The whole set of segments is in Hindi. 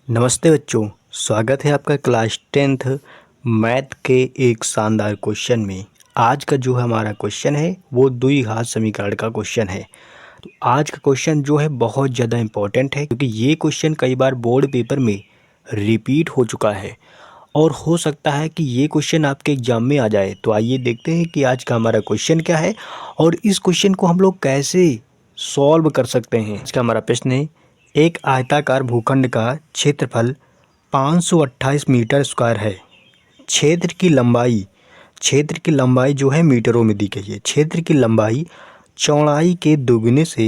नमस्ते बच्चों, स्वागत है आपका क्लास 10th मैथ के एक शानदार क्वेश्चन में। आज का जो हमारा क्वेश्चन है वो द्विघात समीकरण का क्वेश्चन है। तो आज का क्वेश्चन जो है बहुत ज़्यादा इम्पोर्टेंट है क्योंकि ये क्वेश्चन कई बार बोर्ड पेपर में रिपीट हो चुका है और हो सकता है कि ये क्वेश्चन आपके एग्ज़ाम में आ जाए। तो आइए देखते हैं कि आज का हमारा क्वेश्चन क्या है और इस क्वेश्चन को हम लोग कैसे सॉल्व कर सकते हैं। आज का हमारा प्रश्न है, एक आयताकार भूखंड का क्षेत्रफल 528 मीटर स्क्वायर है। क्षेत्र की लंबाई जो है मीटरों में दी गई है। क्षेत्र की लंबाई चौड़ाई के दोगुने से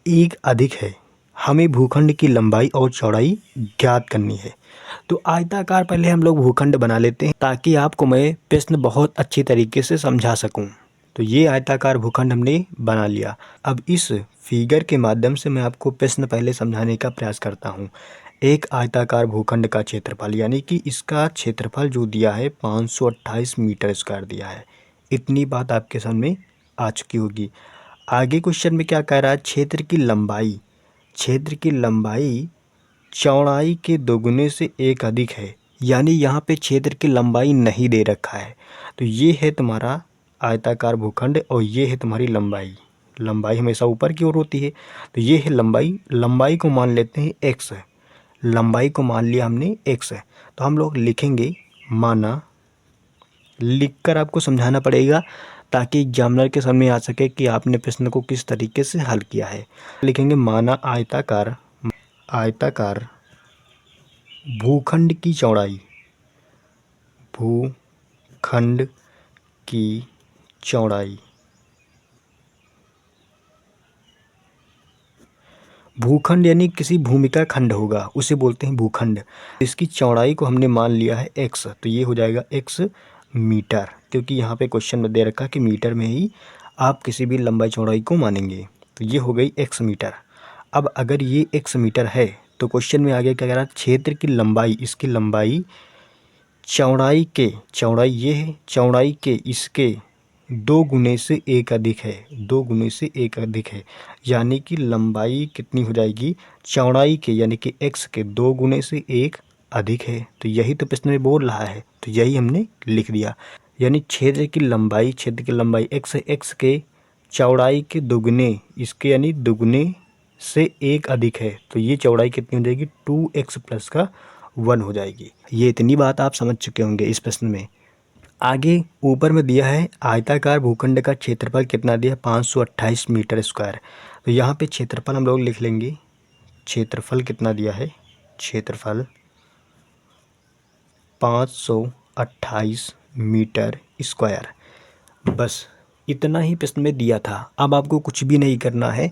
एक अधिक है। हमें भूखंड की लंबाई और चौड़ाई ज्ञात करनी है। तो आयताकार पहले हम लोग भूखंड बना लेते हैं ताकि आपको मैं प्रश्न बहुत अच्छी तरीके से समझा सकूं। तो ये आयताकार भूखंड हमने बना लिया। अब इस फिगर के माध्यम से मैं आपको प्रश्न पहले समझाने का प्रयास करता हूँ। एक आयताकार भूखंड का क्षेत्रफल यानी कि इसका क्षेत्रफल जो दिया है 528 मीटर स्क्वायर दिया है। इतनी बात आपके सामने आ चुकी होगी। आगे क्वेश्चन में क्या कह रहा है, क्षेत्र की लंबाई चौड़ाई के दोगुने से एक अधिक है। यानी यहाँ पे क्षेत्र की लंबाई नहीं दे रखा है। तो ये है तुम्हारा आयताकार भूखंड और ये है तुम्हारी लंबाई हमेशा ऊपर की ओर होती है। तो ये है लंबाई को मान लेते हैं एक्स। लंबाई को मान लिया हमने एक्स है। तो हम लोग लिखेंगे माना, लिखकर आपको समझाना पड़ेगा ताकि एग्जामिनर के सामने आ सके कि आपने प्रश्न को किस तरीके से हल किया है। लिखेंगे माना आयताकार भूखंड की चौड़ाई भूखंड यानी किसी भूमि का खंड होगा, उसे बोलते हैं भूखंड। इसकी चौड़ाई को हमने मान लिया है एक्स। तो ये हो जाएगा एक्स मीटर, क्योंकि यहाँ पे क्वेश्चन में दे रखा कि मीटर में ही आप किसी भी लंबाई चौड़ाई को मानेंगे। तो ये हो गई एक्स मीटर। अब अगर ये एक्स मीटर है तो क्वेश्चन में आगे क्या कह रहा है, क्षेत्र की लंबाई, इसकी लंबाई चौड़ाई ये है, चौड़ाई के इसके दो गुने से एक अधिक है। यानी कि लंबाई कितनी हो जाएगी, चौड़ाई के यानी कि एक्स के दो गुने से एक अधिक है। तो यही तो प्रश्न में बोल रहा है, तो यही हमने लिख दिया। यानी क्षेत्र की लंबाई एक्स के चौड़ाई के दुगने, इसके यानी दुगने से एक अधिक है। तो ये चौड़ाई कितनी हो जाएगी, 2x प्लस का 1 हो जाएगी। ये इतनी बात आप समझ चुके होंगे इस प्रश्न में। आगे ऊपर में दिया है आयताकार भूखंड का क्षेत्रफल कितना दिया, 528 मीटर स्क्वायर। तो यहाँ पे क्षेत्रफल हम लोग लिख लेंगे, क्षेत्रफल कितना दिया है, क्षेत्रफल 528 मीटर स्क्वायर। बस इतना ही प्रश्न में दिया था। अब आपको कुछ भी नहीं करना है।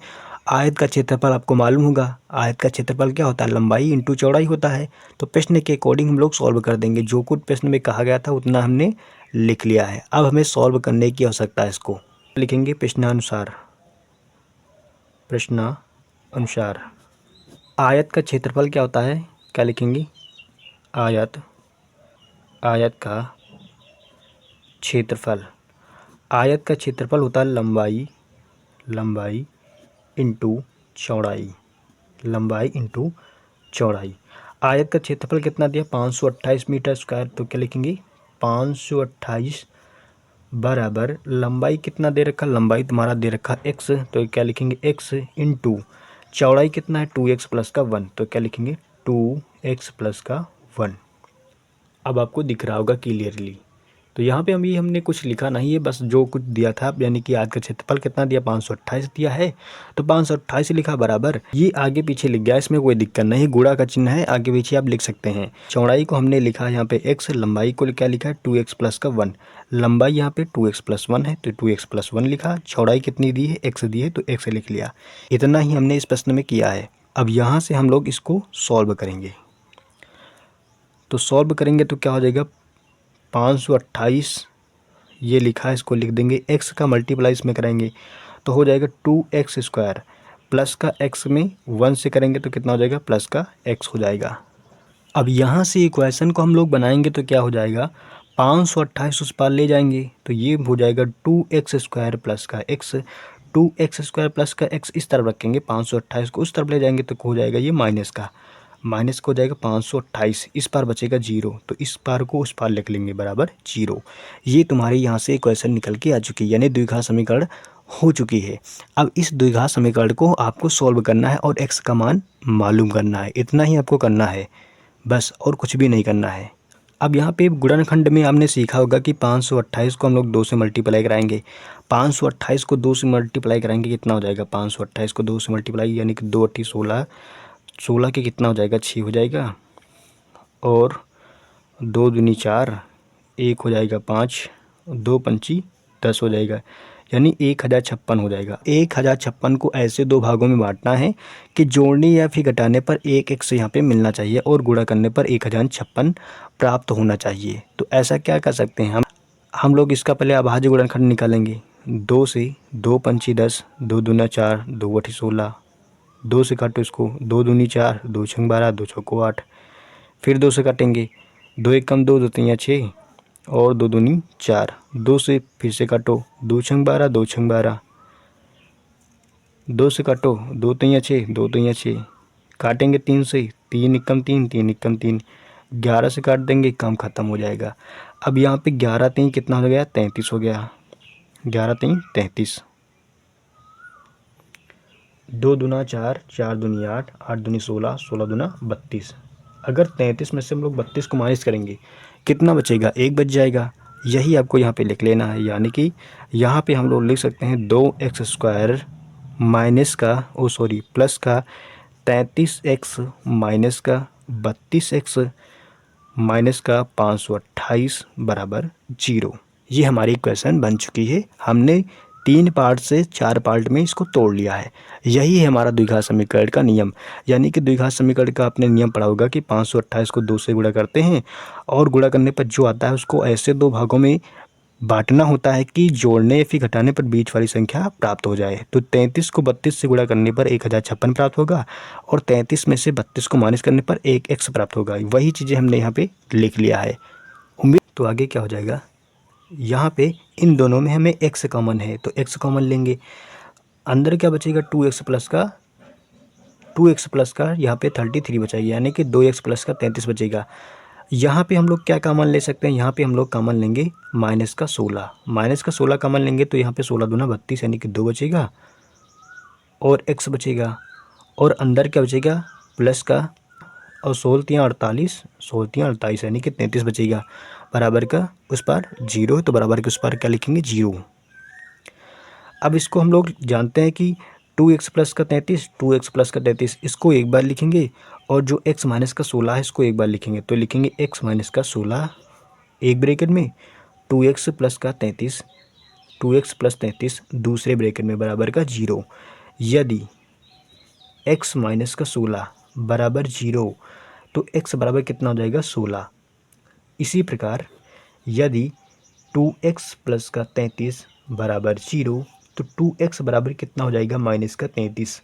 आयत का क्षेत्रफल आपको मालूम होगा, आयत का क्षेत्रफल क्या होता है, लंबाई इंटू चौड़ाई होता है। तो प्रश्न के अकॉर्डिंग हम लोग सॉल्व कर देंगे। जो कुछ प्रश्न में कहा गया था उतना हमने लिख लिया है। अब हमें सॉल्व करने की आवश्यकता है। इसको लिखेंगे प्रश्नानुसार आयत का क्षेत्रफल क्या होता है, क्या लिखेंगे, आयत का क्षेत्रफल होता है लंबाई इंटू चौड़ाई। आयत का क्षेत्रफल कितना दिया, 528 मीटर स्क्वायर। तो क्या लिखेंगे, 528 बराबर लंबाई कितना दे रखा, लंबाई तुम्हारा दे रखा एक्स। तो क्या लिखेंगे, एक्स इंटू चौड़ाई कितना है, 2x प्लस का 1। तो क्या लिखेंगे, 2x प्लस का 1। अब आपको दिख रहा होगा क्लियरली। तो यहाँ पे हमने कुछ लिखा नहीं है, बस जो कुछ दिया था, यानी कि आयत का क्षेत्रफल कितना दिया, 528 दिया है। तो 528 लिखा बराबर, ये आगे पीछे लिख गया, इसमें कोई दिक्कत नहीं। गुणा का चिन्ह है, आगे पीछे आप लिख सकते हैं। चौड़ाई को हमने लिखा यहाँ पे x, लंबाई को क्या लिखा है, 2x प्लस का 1। लंबाई यहाँ पे 2x प्लस 1 है तो 2x प्लस 1 लिखा। चौड़ाई कितनी दी है, x दी है तो x लिख लिया। इतना ही हमने इस प्रश्न में किया है। अब यहाँ से हम लोग इसको सॉल्व करेंगे। तो सॉल्व करेंगे तो क्या हो जाएगा, 528 ये लिखा है, इसको लिख देंगे। x का मल्टीप्लाई इसमें करेंगे तो हो जाएगा 2x स्क्वायर, प्लस का x में 1 से करेंगे तो कितना हो जाएगा, प्लस का x हो जाएगा। अब यहाँ से इक्वेशन को हम लोग बनाएंगे तो क्या हो जाएगा, 528 उस पार ले जाएंगे तो ये हो जाएगा 2x स्क्वायर प्लस का x। 2x स्क्वायर प्लस का x इस तरफ रखेंगे, 528 को उस तरफ ले जाएंगे तो हो जाएगा ये माइनस का। माइनस को हो जाएगा 528, इस पार बचेगा 0, तो इस पार को उस पार लिख लेंगे बराबर 0। ये तुम्हारे यहाँ से क्वेश्चन निकल के आ चुकी है, यानी द्विघात समीकरण हो चुकी है। अब इस द्विघात समीकरण को आपको सॉल्व करना है और x का मान मालूम करना है, इतना ही आपको करना है बस, और कुछ भी नहीं करना है। अब यहाँ पे गुणनखंड में आपने सीखा होगा कि 528 को हम लोग 2 से मल्टीप्लाई कराएंगे। 528 को 2 से मल्टीप्लाई कराएंगे कितना हो जाएगा, 528 को 2 से मल्टीप्लाई यानी कि 2 8 16, 16 के कितना हो जाएगा 6 हो जाएगा, और 2 दूनी 4, 1 हो जाएगा 5, 2 पंची 10 हो जाएगा, यानी 1056 हो जाएगा। 1056 को ऐसे दो भागों में बांटना है कि जोड़ने या फिर घटाने पर एक एक से यहाँ पे मिलना चाहिए और गुणा करने पर 1056 प्राप्त होना चाहिए। तो ऐसा क्या कर सकते हैं हम लोग इसका पहले अभाज्य गुणनखंड निकालेंगे। 2 से 2 पंची 10, 2 दूना 4, 2 8 16, 2 से काटो इसको, 2 दूनी 4, 2 छंग 12, 2 चौको 8, फिर 2 से काटेंगे, 2 1 कम 2, 2 3 6, और 2 दूनी 4, 2 से फिर से काटो, 2 छंग 12, 2 छंग 12, 2 से काटो, 2 3 6, 2 3 6, काटेंगे 3 से, 3 एकम 3, 3 एकम 3, 11 से काट देंगे, काम खत्म हो जाएगा। अब यहाँ पे 11 3 कितना हो गया, 33 हो गया, 11 3 33, 2 दूना 4, 4 दूनी 8, 8 दूनी 16, 16 दूना 32। अगर 33 में से हम लोग 32 को माइनस करेंगे कितना बचेगा, 1 बच जाएगा। यही आपको यहाँ पे लिख लेना है, यानी कि यहाँ पे हम लोग लिख सकते हैं 2x² माइनस का प्लस का 33x माइनस का 32x माइनस का 528 बराबर 0। ये हमारी इक्वेशन बन चुकी है। हमने 3 पार्ट से 4 पार्ट में इसको तोड़ लिया है। यही है हमारा द्विघात समीकरण का नियम। यानी कि द्विघात समीकरण का आपने नियम पढ़ा होगा कि 528 को 2 से गुणा करते हैं और गुणा करने पर जो आता है उसको ऐसे दो भागों में बांटना होता है कि जोड़ने या फिर घटाने पर बीच वाली संख्या प्राप्त हो जाए। तो 33 को 32 से गुणा करने पर 1056 प्राप्त होगा और 33 में से 32 को माइनस करने पर 1x प्राप्त होगा। वही चीज़ें हमने यहाँ पे लिख लिया है। उम्मीद तो आगे क्या हो जाएगा, यहाँ पे इन दोनों में हमें x कॉमन है तो x कॉमन लेंगे, अंदर क्या बचेगा 2x प्लस का यहाँ पे 33 बचेगा, यानी कि 2x प्लस का 33 बचेगा। यहाँ पे हम लोग क्या कॉमन ले सकते हैं, यहाँ पे हम लोग कॉमन लेंगे माइनस का 16 कॉमन लेंगे तो यहाँ पे 16 दूना 32 यानी कि 2 बचेगा और x बचेगा, और अंदर क्या बचेगा प्लस का, और 16 48 यानी कि 33 बचेगा, बराबर का उस पार 0 है तो बराबर के उस पार क्या लिखेंगे 0। अब इसको हम लोग जानते हैं कि 2x प्लस का 33 इसको एक बार लिखेंगे और जो x माइनस का 16 है इसको एक बार लिखेंगे, तो लिखेंगे x माइनस का 16 एक ब्रैकेट में 2x प्लस का 33 दूसरे ब्रैकेट में बराबर का 0। यदि x माइनस का 16 बराबर 0 तो x बराबर कितना हो जाएगा 16। इसी प्रकार यदि 2x प्लस का 33 बराबर 0 तो 2x बराबर कितना हो जाएगा माइनस का 33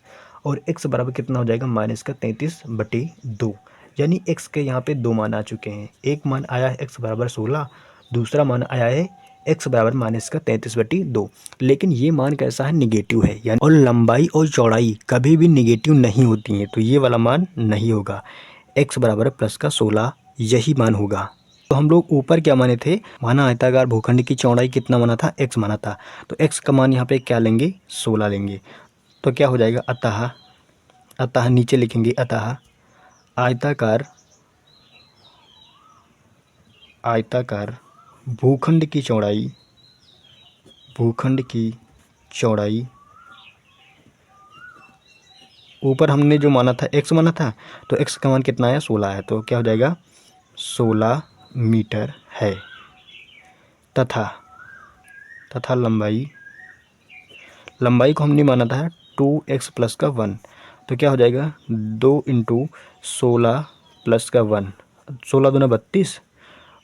और x बराबर कितना हो जाएगा माइनस का 33/2। यानी x के यहाँ पे दो मान आ चुके हैं, एक मान आया है x बराबर 16, दूसरा मान आया है x बराबर माइनस का 33/2। लेकिन ये मान कैसा है, निगेटिव है, यानी और लंबाई और चौड़ाई कभी भी निगेटिव नहीं होती हैं, तो ये वाला मान नहीं होगा। x बराबर प्लस का 16 यही मान होगा। तो हम लोग ऊपर क्या माने थे, माना आयताकार भूखंड की चौड़ाई कितना माना था, x माना था, तो x का मान यहाँ पे क्या लेंगे 16 लेंगे, तो क्या हो जाएगा अतः नीचे लिखेंगे अतः आयताकार भूखंड की चौड़ाई ऊपर हमने जो माना था x माना था, तो x का मान कितना आया 16 है, तो क्या हो जाएगा 16 मीटर है। तथा लंबाई को हमने माना था 2x प्लस का 1, तो क्या हो जाएगा 2 × 16 प्लस का 1, 16 दूना 32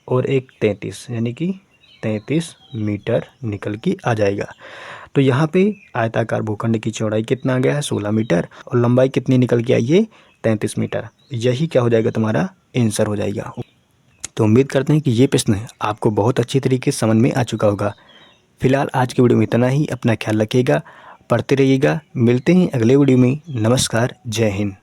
और 1 33 यानी कि 33 मीटर निकल के आ जाएगा। तो यहाँ पे आयताकार भूखंड की चौड़ाई कितना आ गया है 16 मीटर और लंबाई कितनी निकल के आई है 33 मीटर। यही क्या हो जाएगा तुम्हारा आंसर हो जाएगा। तो उम्मीद करते हैं कि ये प्रश्न आपको बहुत अच्छी तरीके से समझ में आ चुका होगा। फिलहाल आज की वीडियो में इतना ही। अपना ख्याल रखिएगा, पढ़ते रहिएगा। मिलते हैं अगले वीडियो में। नमस्कार, जय हिंद।